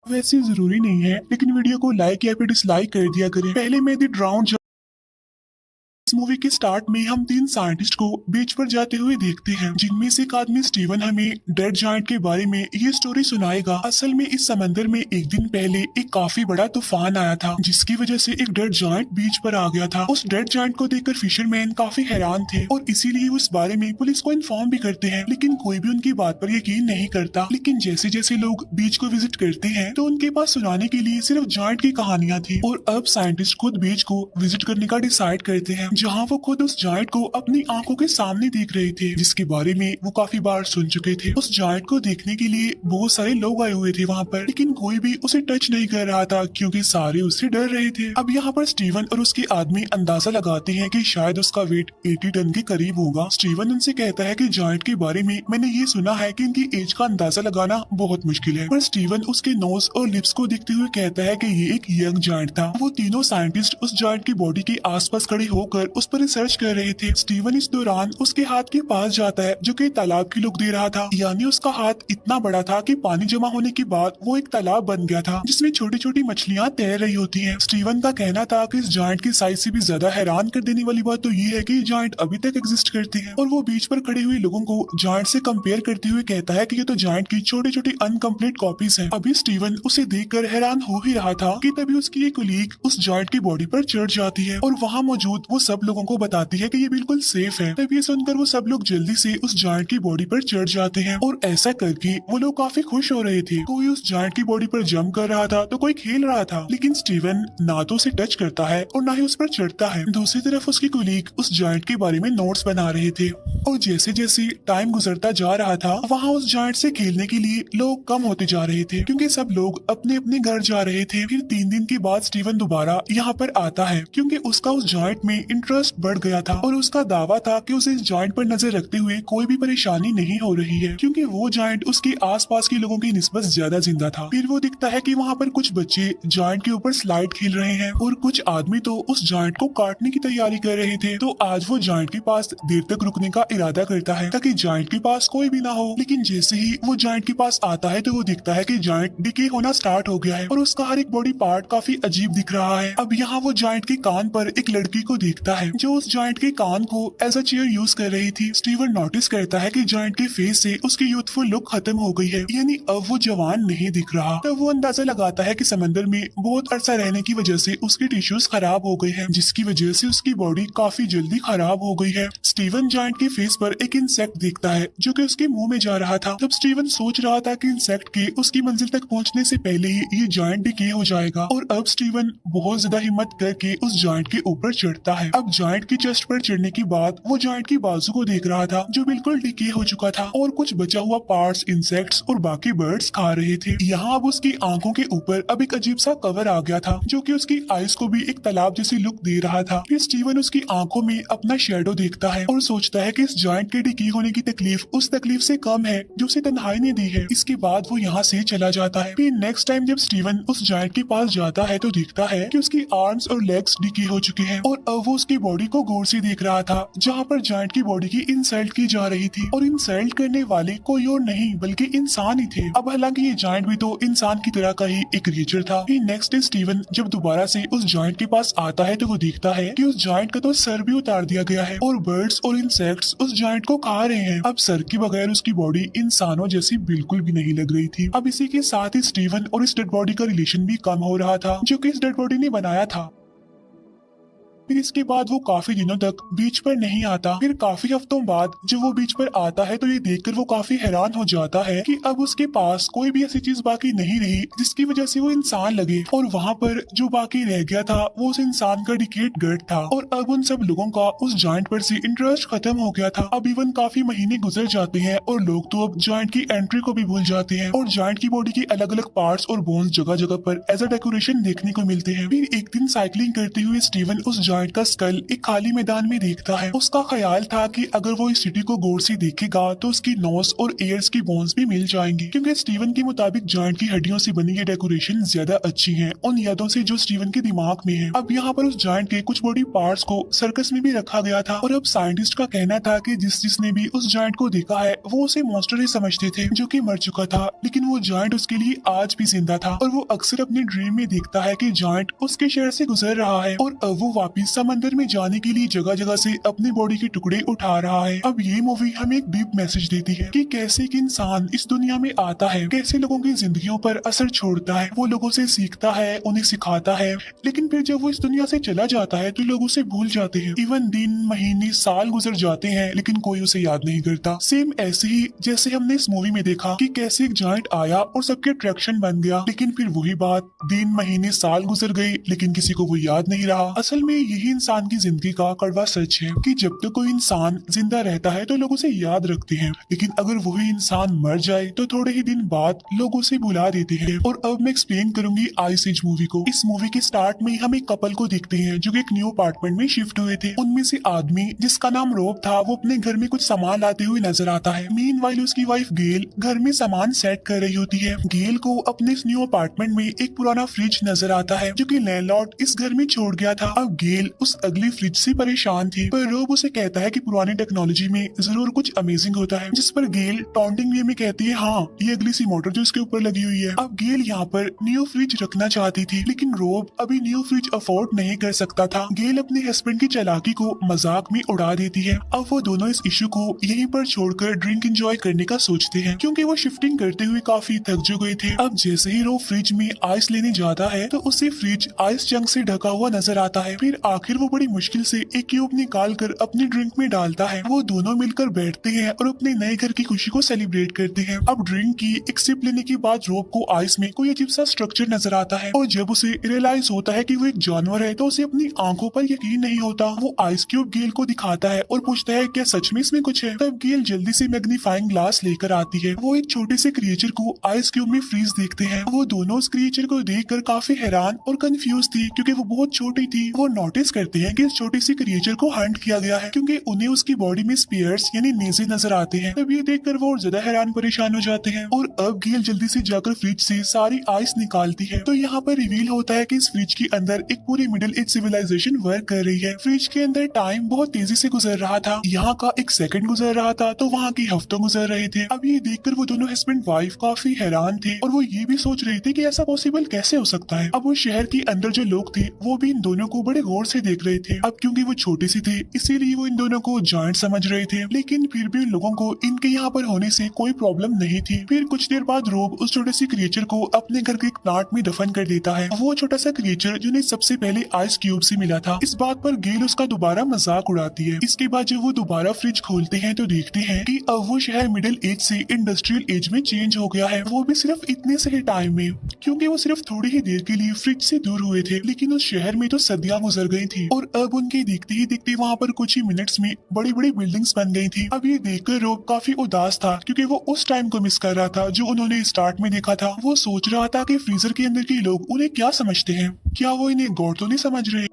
वैसे जरूरी नहीं है, लेकिन वीडियो को लाइक या फिर डिसलाइक कर दिया करें। पहले मैं दी ड्राउन इस मूवी के स्टार्ट में हम तीन साइंटिस्ट को बीच पर जाते हुए देखते हैं, जिनमें से एक आदमी स्टीवन हमें डेड जायंट के बारे में ये स्टोरी सुनाएगा। असल में इस समंदर में एक दिन पहले एक काफी बड़ा तूफान आया था, जिसकी वजह से एक डेड जायंट बीच पर आ गया था। उस डेड जायंट को देखकर फिशरमैन काफी हैरान थे और इसीलिए उस बारे में पुलिस को इन्फॉर्म भी करते हैं, लेकिन कोई भी उनकी बात पर यकीन नहीं करता। लेकिन जैसे जैसे लोग बीच को विजिट करते हैं तो उनके पास सुनाने के लिए सिर्फ जायंट की कहानियां थी, और अब साइंटिस्ट खुद बीच को विजिट करने का डिसाइड करते हैं, जहाँ वो खुद उस जायंट को अपनी आंखों के सामने देख रहे थे, जिसके बारे में वो काफी बार सुन चुके थे। उस जायंट को देखने के लिए बहुत सारे लोग आए हुए थे वहाँ पर, लेकिन कोई भी उसे टच नहीं कर रहा था क्योंकि सारे उससे डर रहे थे। अब यहाँ पर स्टीवन और उसके आदमी अंदाजा लगाते हैं कि शायद उसका वेट 80 टन के करीब होगा। स्टीवन उनसे कहता है कि जायंट के बारे में मैंने ये सुना है कि इनकी एज का अंदाजा लगाना बहुत मुश्किल है, पर स्टीवन उसके नोज और लिप्स को देखते हुए कहता है कि ये एक यंग जायंट था। वो तीनों साइंटिस्ट उस जायंट की बॉडी के आसपास खड़े होकर उस पर रिसर्च कर रहे थे। स्टीवन इस दौरान उसके हाथ के पास जाता है, जो कि तालाब की लुक दे रहा था, यानी उसका हाथ इतना बड़ा था कि पानी जमा होने के बाद वो एक तालाब बन गया था, जिसमें छोटी छोटी मछलियां तैर रही होती हैं। स्टीवन का कहना था कि इस जायंट की साइज से भी ज्यादा हैरान कर देने वाली बात तो ये है कि जायंट अभी तक एग्जिस्ट करते हैं, और वो बीच पर खड़े हुए लोगों को जायंट से कंपेयर करते हुए कहता है कि ये तो जायंट की छोटी छोटी अनकम्प्लीट कॉपीज हैं। अभी स्टीवन उसे देखकर हैरान हो ही रहा था कि तभी उसकी एक कोलीग उस जायंट की बॉडी पर चढ़ जाती है और वहाँ मौजूद वो सब लोगों को बताती है कि ये बिल्कुल सेफ है। तब ये सुनकर वो सब लोग जल्दी से उस जायंट की बॉडी पर चढ़ जाते हैं, और ऐसा करके वो लोग काफी खुश हो रहे थे। कोई उस जायंट की बॉडी पर जंप कर रहा था तो कोई खेल रहा था, लेकिन स्टीवन ना तो उसे टच करता है और ना ही उस पर चढ़ता है। दूसरी तरफ उसकी कोलीग उस जायंट के बारे में नोट्स बना रहे थे, और जैसे जैसे टाइम गुजरता जा रहा था वहाँ उस जायंट से खेलने के लिए लोग कम होते जा रहे थे, क्योंकि सब लोग अपने अपने घर जा रहे थे। फिर 3 दिन के बाद स्टीवन दोबारा यहाँ पर आता है, क्योंकि उसका उस जायंट में इंटरेस्ट बढ़ गया था, और उसका दावा था कि उसे इस जायंट पर नजर रखते हुए कोई भी परेशानी नहीं हो रही है, क्योंकि वो जायंट उसके आसपास के लोगों की निस्बत ज्यादा जिंदा था। फिर वो दिखता है कि वहाँ पर कुछ बच्चे जायंट के ऊपर स्लाइड खेल रहे हैं, और कुछ आदमी तो उस जायंट को काटने की तैयारी कर रहे थे। तो आज वो जायंट के पास देर तक रुकने का इरादा करता है ताकि जायंट के पास कोई भी ना हो, लेकिन जैसे ही वो जायंट के पास आता है तो वो दिखता है कि जायंट डिके होना स्टार्ट हो गया है, और उसका हर एक बॉडी पार्ट काफी अजीब दिख रहा है। अब यहाँ वो जायंट के कान पर एक लड़की को देखता है, जो उस जायंट के कान को एज अ चेयर यूज कर रही थी। स्टीवन नोटिस करता है कि जायंट के फेस से उसकी यूथफुल लुक खत्म हो गई है, यानी अब वो जवान नहीं दिख रहा। तब वो अंदाजा लगाता है कि समंदर में बहुत अरसा रहने की वजह से उसके टिश्यूज खराब हो गए हैं, जिसकी वजह से उसकी बॉडी काफी जल्दी खराब हो गई है। स्टीवन जायंट के फेस पर एक इंसेक्ट देखता है, जो कि उसके मुंह में जा रहा था। तब स्टीवन सोच रहा था कि इंसेक्ट के उसकी मंजिल तक पहुंचने से पहले ही ये जायंट डिके हो जाएगा, और अब स्टीवन बहुत ज्यादा हिम्मत करके उस जायंट के ऊपर चढ़ता है। अब जायंट की चेस्ट पर चढ़ने के बाद वो जायंट की बाजू को देख रहा था, जो बिल्कुल डिके हो चुका था, और कुछ बचा हुआ पार्ट्स इंसेक्ट्स और बाकी बर्ड्स खा रहे थे। यहाँ अब उसकी आंखों के ऊपर अब एक अजीब सा कवर आ गया था, जो कि उसकी आईज को भी एक तालाब जैसी लुक दे रहा था। फिर स्टीवन उसकी आंखों में अपना शेडो देखता है और सोचता है कि इस जायंट के डिके होने की तकलीफ उस तकलीफ से कम है जो उसे तन्हाई ने दी है। इसके बाद वो यहाँ से चला जाता है। फिर नेक्स्ट टाइम जब स्टीवन उस जायंट के पास जाता है तो देखता है कि उसकी आर्म्स और लेग्स डिके हो चुके हैं, और अब वो उसकी बॉडी को गौर से देख रहा था, जहाँ पर जायंट की बॉडी की इंसल्ट की जा रही थी, और इंसल्ट करने वाले कोई और नहीं बल्कि इंसान ही थे। अब हालांकि ये जायंट भी तो इंसान की तरह का ही एक क्रिएचर था। फिर नेक्स्ट डे स्टीवन जब दोबारा से उस जायंट के पास आता है तो वो देखता है कि उस जायंट का तो सर भी उतार दिया गया है, और बर्ड्स और इंसेक्ट्स उस जायंट को खा रहे हैं। अब सर के बगैर उसकी बॉडी इंसानों जैसी बिल्कुल भी नहीं लग रही थी। अब इसी के साथ ही स्टीवन और इस डेड बॉडी का रिलेशन भी कम हो रहा था, जो कि इस डेड बॉडी ने बनाया था। फिर इसके बाद वो काफी दिनों तक बीच पर नहीं आता। फिर काफी हफ्तों बाद जब वो बीच पर आता है तो ये देखकर वो काफी हैरान हो जाता है कि अब उसके पास कोई भी ऐसी चीज बाकी नहीं रही जिसकी वजह से वो इंसान लगे, और वहाँ पर जो बाकी रह गया था वो उस इंसान का डिकेट गर्ट था। और अब उन सब लोगों का उस जायंट पर से इंटरेस्ट खत्म हो गया था। अब इवन काफी महीने गुजर जाते हैं और लोग तो अब जायंट की एंट्री को भी भूल जाते हैं, और जायंट की बॉडी के अलग अलग पार्ट्स और बोन्स जगह जगह पर एज अ डेकोरेशन देखने को मिलते हैं। फिर एक दिन साइकिलिंग करते हुए स्टीवन उस जायंट का स्कल एक खाली मैदान में देखता है। उसका ख्याल था कि अगर वो इस सिटी को गौर से देखेगा तो उसकी नोज और एयर्स की बोन्स भी मिल जाएंगी, क्योंकि स्टीवन के मुताबिक जायंट की हड्डियों से बनी ये डेकोरेशन ज्यादा अच्छी है उन यादों से जो स्टीवन के दिमाग में है। अब यहाँ पर उस जायंट के कुछ बॉडी पार्ट्स को सर्कस में भी रखा गया था और अब साइंटिस्ट का कहना था कि जिसने भी उस जायंट को देखा है वो उसे मॉन्स्टर ही समझते थे जो कि मर चुका था, लेकिन वो जायंट उसके लिए आज भी जिंदा था और वो अक्सर अपने ड्रीम में देखता है कि जायंट उसके शहर से गुजर रहा है और अब वो वापिस समंदर में जाने के लिए जगह जगह से अपनी बॉडी के टुकड़े उठा रहा है। अब ये मूवी हमें एक डीप मैसेज देती है कि कैसे एक इंसान इस दुनिया में आता है, कैसे लोगों की जिंदगियों पर असर छोड़ता है, वो लोगों से सीखता है, उन्हें सिखाता है, लेकिन फिर जब वो इस दुनिया से चला जाता है तो लोग उसे भूल जाते हैं। इवन दिन, महीने, साल गुजर जाते हैं लेकिन कोई उसे याद नहीं करता। सेम ऐसे ही जैसे हमने इस मूवी में देखा कि कैसे एक जायंट आया और सबके अट्रैक्शन बन गया, लेकिन फिर वही बात, दिन, महीने, साल गुजर गए लेकिन किसी को वो याद नहीं रहा। असल में यही इंसान की जिंदगी का कड़वा सच है कि जब तक कोई इंसान जिंदा रहता है तो लोग उसे याद रखते हैं, लेकिन अगर वही इंसान मर जाए तो थोड़े ही दिन बाद लोग उसे भुला देते हैं। और अब मैं एक्सप्लेन करूंगी आइस एज मूवी को। इस मूवी के स्टार्ट में हम एक कपल को देखते हैं जो कि एक न्यू अपार्टमेंट में शिफ्ट हुए थे। उनमें से आदमी जिसका नाम रोब था वो अपने घर में कुछ सामान लाते हुए नजर आता है। मीनवाइल उसकी वाइफ गेल घर में सामान सेट कर रही होती है। गेल को अपने इस न्यू अपार्टमेंट में एक पुराना फ्रिज नजर आता है जो कि लैंडलॉर्ड इस घर में छोड़ गया था। अब गेल उस अगली फ्रिज से परेशान थी, पर रोब उसे कहता है कि पुरानी टेक्नोलॉजी में जरूर कुछ अमेजिंग होता है, जिस पर गेल टॉन्टिंग वे में कहती है हाँ ये अगली सी मोटर जो इसके ऊपर लगी हुई है। अब गेल यहाँ पर न्यू फ्रिज रखना चाहती थी लेकिन रोब अभी न्यू फ्रिज अफोर्ड नहीं कर सकता था। गेल अपने हस्बैंड की चालाकी को मजाक में उड़ा देती है। अब वो दोनों इस इशू को यहीं पर छोड़कर ड्रिंक एंजॉय करने का सोचते हैं क्योंकि वो शिफ्टिंग करते हुए काफी थक जो गए थे। अब जैसे ही रोब फ्रिज में आइस लेने जाता है तो उसे फ्रिज आइस जंग से ढका हुआ नजर आता है। फिर आखिर वो बड़ी मुश्किल से एक क्यूब निकाल कर अपने ड्रिंक में डालता है। वो दोनों मिलकर बैठते हैं और अपने नए घर की खुशी को सेलिब्रेट करते हैं। अब ड्रिंक की एक सिप लेने के बाद रोब को आइस में कोई अजीब सा स्ट्रक्चर नजर आता है और जब उसे रियलाइज होता है कि वो एक जानवर है तो उसे अपनी आंखों पर यकीन नहीं होता। वो आइस क्यूब गेल को दिखाता है और पूछता है क्या सच में इसमें कुछ है। तब गेल जल्दी से मैग्नीफाइंग ग्लास लेकर आती है। वो एक छोटे से क्रिएचर को आइस क्यूब में फ्रीज देखते हैं। वो दोनों उस क्रिएचर को देखकर काफी हैरान और कंफ्यूज थी क्योंकि वो बहुत छोटी थी। वो नोटिस करते हैं कि इस छोटी सी क्रिएचर को हंट किया गया है क्योंकि उन्हें उसकी बॉडी में स्पीयर्स यानी नेज़े नजर आते हैं। तब ये देखकर वो और ज्यादा हैरान परेशान हो जाते हैं और अब गेल जल्दी से जाकर फ्रिज से सारी आइस निकालती है। तो यहाँ पर रिवील होता है कि इस फ्रिज के अंदर एक पूरी मिडिल एज सिविलाइजेशन वर्क कर रही है। फ्रिज के अंदर टाइम बहुत तेजी से गुजर रहा था। यहाँ का एक सेकंड गुजर रहा था तो वहाँ के हफ्तों गुजर रहे थे। अब ये देखकर वो दोनों हस्बैंड वाइफ काफी हैरान थे और वो ये भी सोच रहे थे कि ऐसा पॉसिबल कैसे हो सकता है। अब वो शहर के अंदर जो लोग थे वो भी इन दोनों को बड़े गौर से देख रहे थे। अब क्योंकि वो छोटे से थे इसीलिए वो इन दोनों को जायंट समझ रहे थे, लेकिन फिर भी उन लोगों को इनके यहाँ पर होने से कोई प्रॉब्लम नहीं थी। फिर कुछ देर बाद रोब उस छोटे से क्रिएचर को अपने घर के एक प्लांट में दफन कर देता है। वो छोटा सा क्रिएचर जिन्हें सबसे पहले आइस क्यूब से मिला था। इस बात पर गेल उसका दोबारा मजाक उड़ाती है। इसके बाद जब वो दोबारा फ्रिज खोलते हैं तो देखते हैं कि अब वो शहर मिडिल एज से इंडस्ट्रियल एज में चेंज हो गया है। वो भी सिर्फ इतने से ही टाइम में, क्योंकि वो सिर्फ थोड़ी ही देर के लिए फ्रिज से दूर हुए थे, लेकिन उस शहर में तो सदियां गुजर गई थी और अब उनके देखते ही देखते वहाँ पर कुछ ही मिनट्स में बड़ी बड़ी बिल्डिंग्स बन गई थी। अब ये देखकर रोब काफी उदास था क्योंकि वो उस टाइम को मिस कर रहा था जो उन्होंने स्टार्ट में देखा था। वो सोच रहा था कि फ्रीजर के अंदर के लोग उन्हें क्या समझते हैं, क्या वो इन्हें गौर तो नहीं समझ रहे।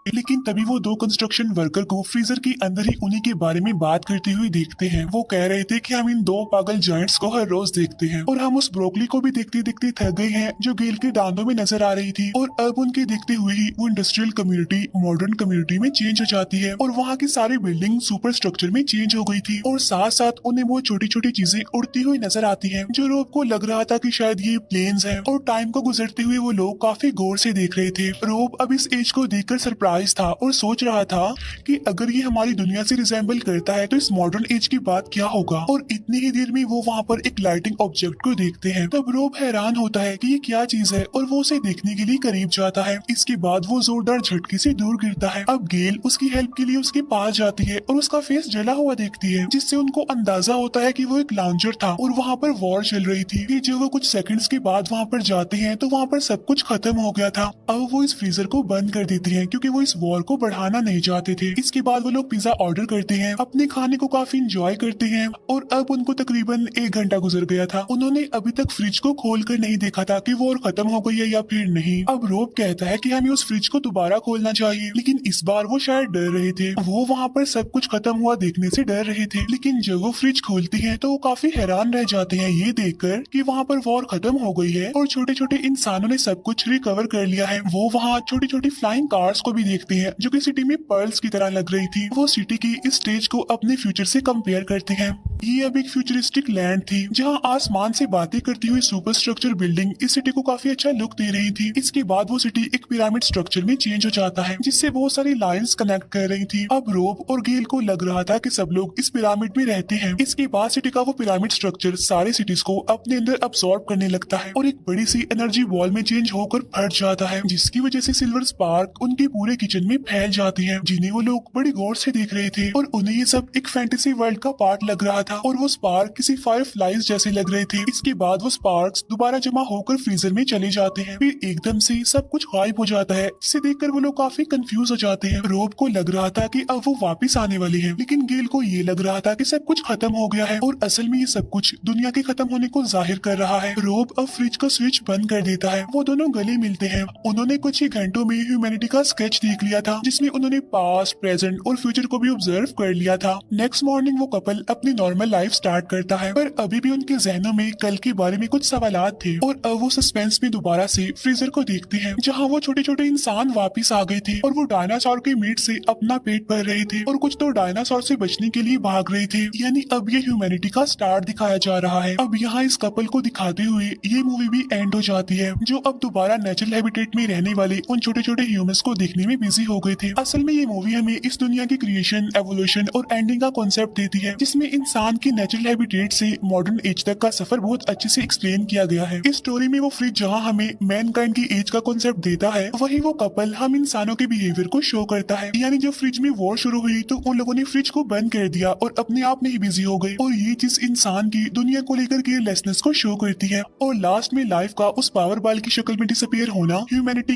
लेकिन तभी वो दो कंस्ट्रक्शन वर्कर को फ्रीजर के अंदर ही उन्हीं के बारे में बात करते हुए देखते हैं। वो कह रहे थे कि हम इन दो पागल जायंट्स को हर रोज देखते हैं और हम उस ब्रोकली को भी देखते देखते थक गए हैं जो गेल के दांतों में नजर आ रही थी। और अब उनके देखते हुए ही वो इंडस्ट्रियल कम्युनिटी मॉडर्न कम्युनिटी में चेंज हो जाती है और वहाँ की सारी बिल्डिंग सुपर स्ट्रक्चर में चेंज हो गई थी और साथ साथ उन्हें वो छोटी छोटी चीजें उड़ती हुई नजर आती है जो रोब को लग रहा था कि शायद ये प्लेन्स हैं। और टाइम को गुजरते हुए वो लोग काफी गौर से देख रहे थे। रोब अब इस एज को देखकर सरप्राइज था और सोच रहा था कि अगर ये हमारी दुनिया से रिजेंबल करता है तो इस मॉडर्न एज की बात क्या होगा। और इतनी ही देर में वो वहाँ पर एक लाइटिंग ऑब्जेक्ट को देखते हैं। तब रोब हैरान होता है कि ये क्या चीज है और वो उसे देखने के लिए करीब जाता है। इसके बाद वो जोरदार झटके से दूर गिरता है। अब गेल उसकी हेल्प के लिए उसके पास जाती है और उसका फेस जला हुआ देखती है, जिससे उनको अंदाजा होता है कि वो एक लाउंजर था और वहाँ पर वॉर चल रही थी। फिर जब वो कुछ सेकंड्स के बाद वहाँ पर जाते हैं तो वहाँ पर सब कुछ खत्म हो गया था। अब वो इस फ्रीजर को बंद कर देते हैं क्योंकि वो इस वॉर को बढ़ाना नहीं चाहते थे। इसके बाद वो लोग पिज्जा ऑर्डर करते हैं, अपने खाने को काफी इंजॉय करते हैं और अब उनको तकरीबन 1 घंटा गुजर गया था। उन्होंने अभी तक फ्रिज को खोल कर नहीं देखा था कि वॉर खत्म हो गई है या फिर नहीं। अब रोब कहता है कि हमें उस फ्रिज को दोबारा खोलना चाहिए, लेकिन इस बार वो शायद डर रहे थे। वो वहाँ पर सब कुछ खत्म हुआ देखने से डर रहे थे, लेकिन जब वो फ्रिज खोलते हैं तो वो काफी हैरान रह जाते हैं ये देखकर कि वहाँ पर वॉर खत्म हो गई है और छोटे छोटे इंसानों ने सब कुछ रिकवर कर लिया है। वो वहाँ छोटी छोटी फ्लाइंग कार्स को भी देखते हैं जो कि सिटी में पर्ल्स की तरह लग रही थी। वो सिटी की इस स्टेज को अपने फ्यूचर से कंपेयर करते हैं। ये अब एक फ्यूचरिस्टिक लैंड थी जहाँ आसमान से बातें करती हुई सुपर स्ट्रक्चर बिल्डिंग इस सिटी को काफी अच्छा लुक दे रही थी। इसके बाद वो सिटी एक पिरामिड स्ट्रक्चर में चेंज हो जाता है जिससे बहुत सारी लाइंस कनेक्ट कर रही थी। अब रोब और गेल को लग रहा था कि सब लोग इस पिरामिड में रहते हैं। इसके बाद सिटी का वो पिरामिड स्ट्रक्चर सारे सिटीज को अपने अंदर अब्सॉर्ब करने लगता है और एक बड़ी सी एनर्जी वॉल में चेंज होकर फट जाता है, जिसकी वजह से सिल्वर स्पार्क उनके पूरे किचन में फैल जाती है, जिन्हें वो लोग बड़ी गौर से देख रहे थे और उन्हें ये सब एक फैंटेसी वर्ल्ड का पार्ट लग रहा था और वो स्पार्क किसी फायरफ्लाइज जैसे लग रहे थे। इसके बाद वो स्पार्क्स दोबारा जमा होकर फ्रीजर में चले जाते हैं, फिर एकदम से सब कुछ गायब हो जाता है, जिसे देखकर वो लोग काफी कंफ्यूज हो जाते हैं। रोब को लग रहा था कि अब वो वापस आने वाले हैं, लेकिन गेल को ये लग रहा था कि सब कुछ खत्म हो गया है और असल में ये सब कुछ दुनिया के खत्म होने को जाहिर कर रहा है। रोब अब फ्रिज का स्विच बंद कर देता है। वो दोनों गले मिलते हैं। उन्होंने कुछ ही घंटों में ह्यूमैनिटी का स्केच देख लिया था जिसमें उन्होंने पास्ट, प्रेजेंट और फ्यूचर को भी ऑब्जर्व कर लिया था। नेक्स्ट मॉर्निंग वो कपल अपनी नॉर्मल लाइफ स्टार्ट करता है, पर अभी भी उनके जहनों में कल के बारे में कुछ सवालात थे और अब वो सस्पेंस में दोबारा से फ्रीजर को देखते हैं जहाँ वो छोटे छोटे इंसान वापिस आ गए थे और वो डायनासोर के मीट से अपना पेट भर रहे थे और कुछ तो डायनासोर से बचने के लिए भाग रहे थे। यानी अब ये ह्यूमैनिटी का स्टार्ट दिखाया जा रहा है। अब यहाँ इस कपल को दिखाते हुए ये मूवी भी एंड हो जाती है, जो अब दोबारा नेचुरल हैबिटेट में रहने वाले उन छोटे छोटे ह्यूमंस को देखने में बिजी हो गए थे। असल में ये मूवी हमें इस दुनिया की क्रिएशन, एवोल्यूशन और एंडिंग का कॉन्सेप्ट देती है, जिसमें इंसान की नेचुरल हैबिटेट से मॉडर्न एज तक का सफर बहुत अच्छे से एक्सप्लेन किया गया है। इस स्टोरी में वो फ्रिज जहाँ हमें मैनकाइंड की एज का कॉन्सेप्ट देता है, वही वो कपल हम इंसानों के बिहेवियर को शो करता है। यानी जब फ्रिज में वॉर शुरू हुई तो उन लोगों ने फ्रिज को बंद कर दिया और अपने आप में ही बिजी हो गए और ये चीज इंसान की दुनिया को लेकर केयरलेसनेस को शो करती है। और लास्ट में लाइफ का उस पावर बॉल की शक्ल में डिसअपीयर होना ह्यूमैनिटी